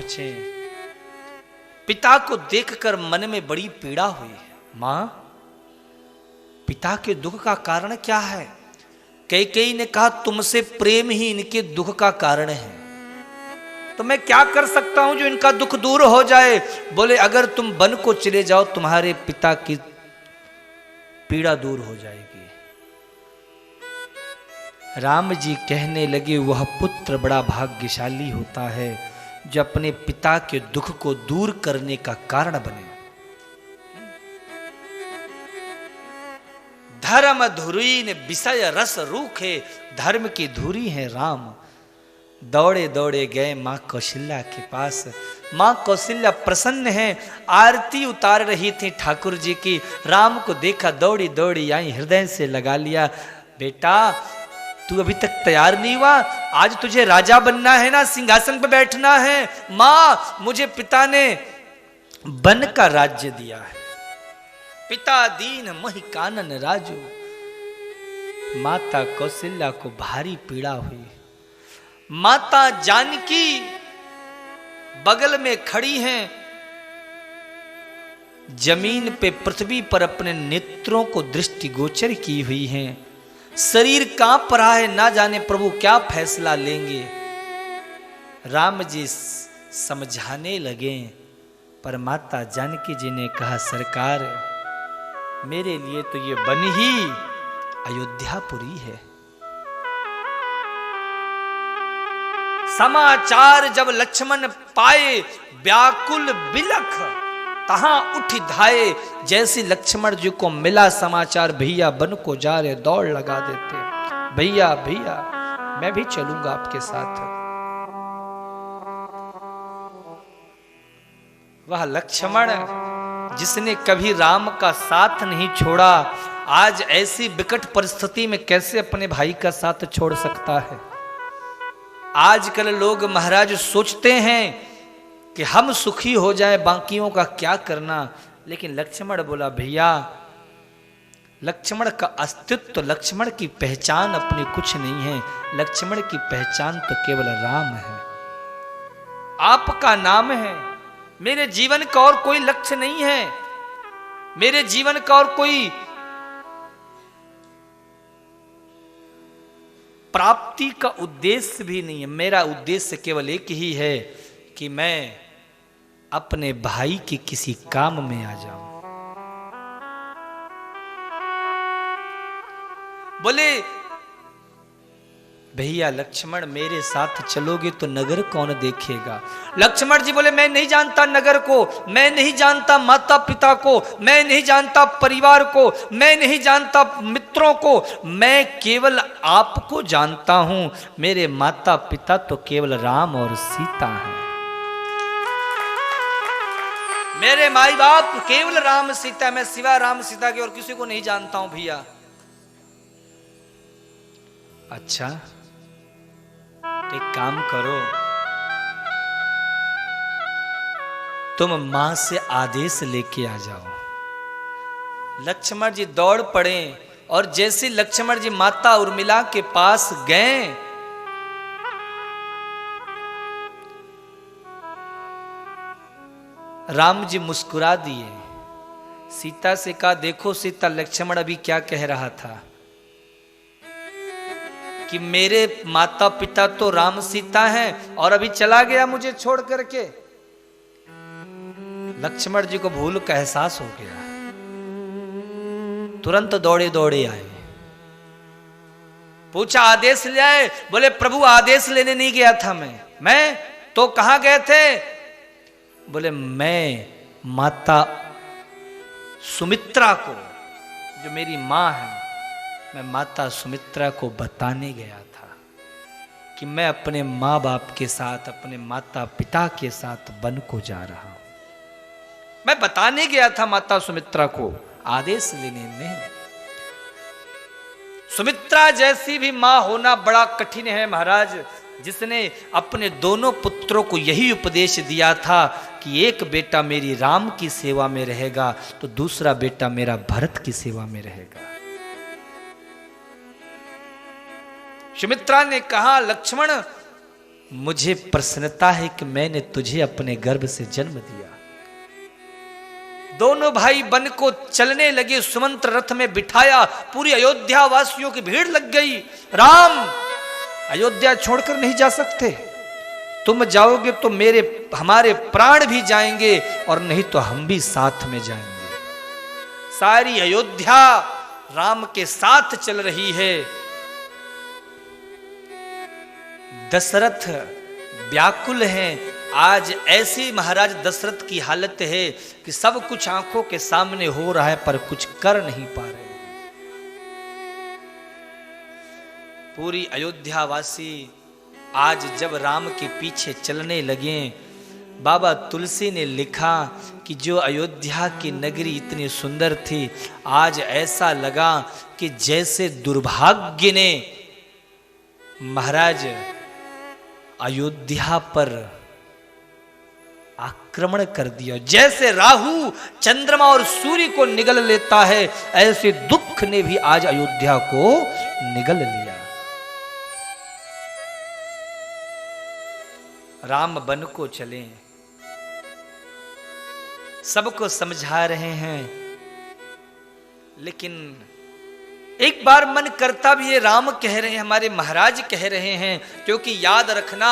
पहुंचे। पिता को देखकर मन में बड़ी पीड़ा हुई। मां, पिता के दुख का कारण क्या है? कैकेयी ने कहा, तुमसे प्रेम ही इनके दुख का कारण है। तो मैं क्या कर सकता हूं जो इनका दुख दूर हो जाए? बोले, अगर तुम वन को चले जाओ तुम्हारे पिता की पीड़ा दूर हो जाएगी। राम जी कहने लगे, वह पुत्र बड़ा भाग्यशाली होता है जो अपने पिता के दुख को दूर करने का कारण बने। धर्म धुरी ने विषय रस रूखे, धर्म की धुरी है राम। दौड़े दौड़े गए मां कौशल्या के पास। मां कौशल्या प्रसन्न है, आरती उतार रही थी ठाकुर जी की। राम को देखा, दौड़ी दौड़ी आई, हृदय से लगा लिया। बेटा, तू अभी तक तैयार नहीं हुआ? आज तुझे राजा बनना है ना, सिंहासन पर बैठना है। मां, मुझे पिता ने वन का राज्य दिया है। पिता दीन मोहि कानन राजू। माता कौशल्या को भारी पीड़ा हुई। माता जानकी बगल में खड़ी हैं, जमीन पे पृथ्वी पर अपने नेत्रों को दृष्टिगोचर की हुई हैं। शरीर कांप रहा है, ना जाने प्रभु क्या फैसला लेंगे। राम जी समझाने लगे, पर माता जानकी जी ने कहा, सरकार, मेरे लिए तो ये वन ही अयोध्यापुरी है। समाचार जब लक्ष्मण पाए, व्याकुल बिलख तहां उठ धाये। जैसे लक्ष्मण जी को मिला समाचार, भैया वन को जा रहे, दौड़ लगा देते। भैया भैया, मैं भी चलूंगा आपके साथ। वह लक्ष्मण जिसने कभी राम का साथ नहीं छोड़ा, आज ऐसी विकट परिस्थिति में कैसे अपने भाई का साथ छोड़ सकता है? आजकल लोग महाराज सोचते हैं कि हम सुखी हो जाए, बाकियों का क्या करना। लेकिन लक्ष्मण बोला, भैया, लक्ष्मण का अस्तित्व, लक्ष्मण की पहचान अपनी कुछ नहीं है। लक्ष्मण की पहचान तो केवल राम है, आपका नाम है। मेरे जीवन का और कोई लक्ष्य नहीं है, मेरे जीवन का और कोई प्राप्ति का उद्देश्य भी नहीं है। मेरा उद्देश्य केवल एक ही है कि मैं अपने भाई के किसी काम में आ जाऊं। बोले, भैया लक्ष्मण, मेरे साथ चलोगे तो नगर कौन देखेगा? लक्ष्मण जी बोले, मैं नहीं जानता नगर को, मैं नहीं जानता माता पिता को, मैं नहीं जानता परिवार को, मैं नहीं जानता मित्रों को, मैं केवल आपको जानता हूं। मेरे माता पिता तो केवल राम और सीता हैं। मेरे माई बाप केवल राम सीता, मैं सिवा राम सीता के और किसी को नहीं जानता हूं भैया। अच्छा, एक काम करो, तुम मां से आदेश लेके आ जाओ। लक्ष्मण जी दौड़ पड़े और जैसे लक्ष्मण जी माता उर्मिला के पास गए, राम जी मुस्कुरा दिए। सीता से कहा, देखो सीता, लक्ष्मण अभी क्या कह रहा था कि मेरे माता पिता तो राम सीता हैं और अभी चला गया मुझे छोड़ करके। लक्ष्मण जी को भूल का एहसास हो गया, तुरंत दौड़े दौड़े आए, पूछा आदेश ले आए? बोले, प्रभु आदेश लेने नहीं गया था मैं तो कहां गए थे? बोले, मैं माता सुमित्रा को, जो मेरी मां है, मैं माता सुमित्रा को बताने गया था कि मैं अपने माँ बाप के साथ, अपने माता पिता के साथ वन को जा रहा हूं। मैं बताने गया था माता सुमित्रा को, आदेश लेने नहीं। सुमित्रा जैसी भी मां होना बड़ा कठिन है महाराज, जिसने अपने दोनों पुत्रों को यही उपदेश दिया था कि एक बेटा मेरी राम की सेवा में रहेगा तो दूसरा बेटा मेरा भरत की सेवा में रहेगा। सुमित्रा ने कहा, लक्ष्मण, मुझे प्रसन्नता है कि मैंने तुझे अपने गर्भ से जन्म दिया। दोनों भाई बन को चलने लगे, सुमंत्र रथ में बिठाया, पूरी अयोध्या वासियों की भीड़ लग गई। राम, अयोध्या छोड़कर नहीं जा सकते, तुम जाओगे तो हमारे प्राण भी जाएंगे और नहीं तो हम भी साथ में जाएंगे। सारी अयोध्या राम के साथ चल रही है। दशरथ व्याकुल हैं। आज ऐसी महाराज दशरथ की हालत है कि सब कुछ आंखों के सामने हो रहा है पर कुछ कर नहीं पा रहे। पूरी अयोध्या वासी आज जब राम के पीछे चलने लगे, बाबा तुलसी ने लिखा कि जो अयोध्या की नगरी इतनी सुंदर थी, आज ऐसा लगा कि जैसे दुर्भाग्य ने महाराज अयोध्या पर आक्रमण कर दिया। जैसे राहु चंद्रमा और सूर्य को निगल लेता है, ऐसे दुख ने भी आज अयोध्या को निगल लिया। राम वन को चले, सबको समझा रहे हैं, लेकिन एक बार मन करता भी है, राम कह रहे हैं, हमारे महाराज कह रहे हैं, क्योंकि याद रखना,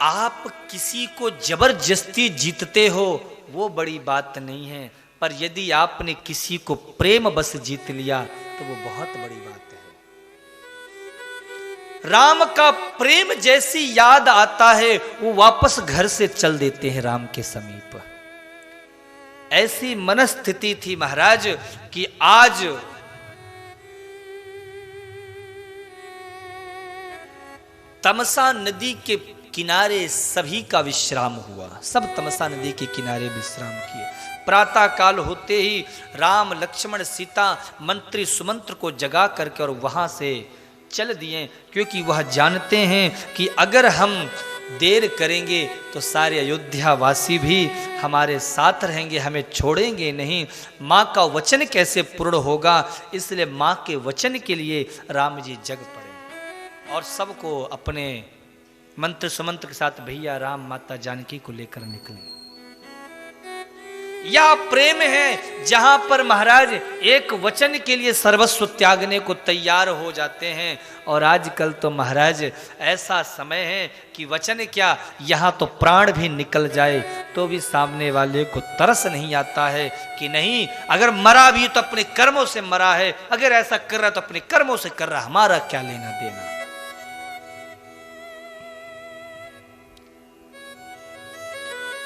आप किसी को जबरदस्ती जीतते हो वो बड़ी बात नहीं है, पर यदि आपने किसी को प्रेम बस जीत लिया तो वो बहुत बड़ी बात है। राम का प्रेम जैसी याद आता है वो वापस घर से चल देते हैं राम के समीप। ऐसी मनस्थिति थी महाराज कि आज तमसा नदी के किनारे सभी का विश्राम हुआ। सब तमसा नदी के किनारे विश्राम किए। प्रातः काल होते ही राम लक्ष्मण सीता मंत्री सुमंत्र को जगा करके और वहां से चल दिए, क्योंकि वह जानते हैं कि अगर हम देर करेंगे तो सारे अयोध्या वासी भी हमारे साथ रहेंगे, हमें छोड़ेंगे नहीं। माँ का वचन कैसे पूर्ण होगा, इसलिए माँ के वचन के लिए राम जी जग पड़े और सबको अपने मंत्र सुमंत्र के साथ भैया राम माता जानकी को लेकर निकले। यह प्रेम है जहां पर महाराज एक वचन के लिए सर्वस्व त्यागने को तैयार हो जाते हैं। और आजकल तो महाराज ऐसा समय है कि वचन क्या, यहां तो प्राण भी निकल जाए तो भी सामने वाले को तरस नहीं आता है कि नहीं, अगर मरा भी तो अपने कर्मों से मरा है, अगर ऐसा कर रहा तो अपने कर्मों से कर रहा, हमारा क्या लेना देना।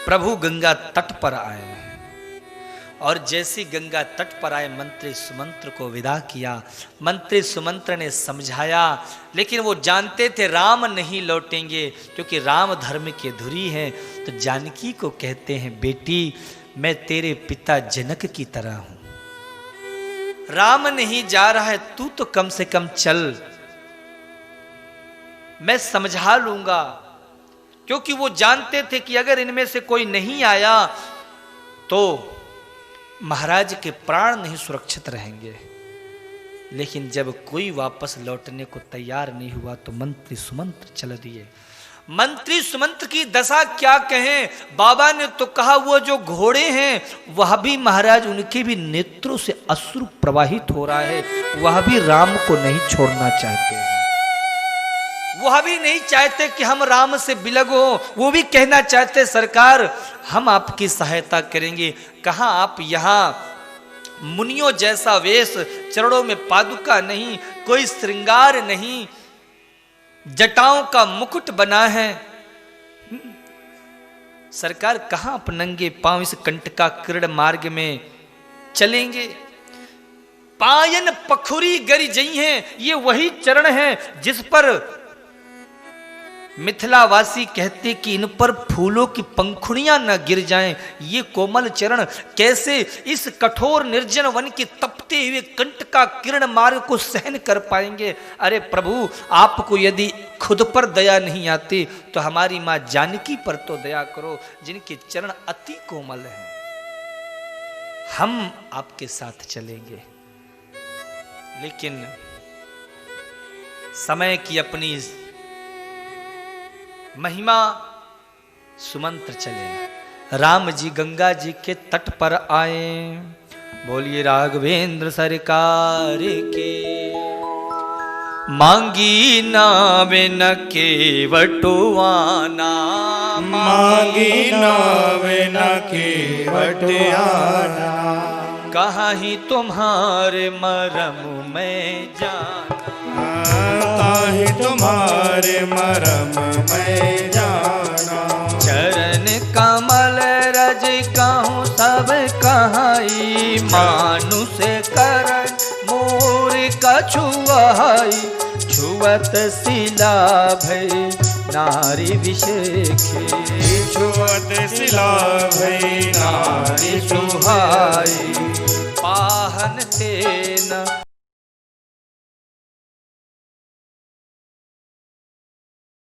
प्रभु गंगा तट पर आए और जैसी गंगा तट पर आए मंत्री सुमंत्र को विदा किया। मंत्री सुमंत्र ने समझाया, लेकिन वो जानते थे राम नहीं लौटेंगे, क्योंकि राम धर्म के धुरी हैं। तो जानकी को कहते हैं, बेटी मैं तेरे पिता जनक की तरह हूं, राम नहीं जा रहा है, तू तो कम से कम चल, मैं समझा लूंगा। क्योंकि वो जानते थे कि अगर इनमें से कोई नहीं आया तो महाराज के प्राण नहीं सुरक्षित रहेंगे। लेकिन जब कोई वापस लौटने को तैयार नहीं हुआ तो मंत्री सुमंत्र चल दिए। मंत्री सुमंत्र की दशा क्या कहें, बाबा ने तो कहा वो जो घोड़े हैं वह भी महाराज उनके भी नेत्रों से अश्रु प्रवाहित हो रहा है, वह भी राम को नहीं छोड़ना चाहते हैं, वह भी नहीं चाहते कि हम राम से बिलग हो, वो भी कहना चाहते सरकार हम आपकी सहायता करेंगे। कहां आप यहां मुनियों जैसा वेश, चरणों में पादुका नहीं, कोई श्रृंगार नहीं, जटाओं का मुकुट बना है, सरकार कहां आप नंगे पांव इस कंटका किरण मार्ग में चलेंगे। पायन पखुरी गरी जई हैं, ये वही चरण हैं जिस पर मिथिलावासी कहते कि इन पर फूलों की पंखुड़ियां न गिर जाएं। ये कोमल चरण कैसे इस कठोर निर्जन वन की तपते हुए कंटका किरण मार्ग को सहन कर पाएंगे। अरे प्रभु, आपको यदि खुद पर दया नहीं आती तो हमारी मां जानकी पर तो दया करो, जिनके चरण अति कोमल हैं। हम आपके साथ चलेंगे, लेकिन समय की अपनी महिमा सुमंत्र चले। राम जी गंगा जी के तट पर आए, बोलिए राघवेंद्र सरकार के। मांगी नावे न केवटुआना, मांगी नावे न केवटुआना। कहाँ ही तुम्हारे मरम में जाना, काहे तुम्हारे मरम में जाना। चरण कमल रज कहूँ सब कहाई, मानुष कर मोर कछुआई। छुअत शिला भई नारी विशेखे, छुअत शिला भई नारी सुहाई। पाहन तेन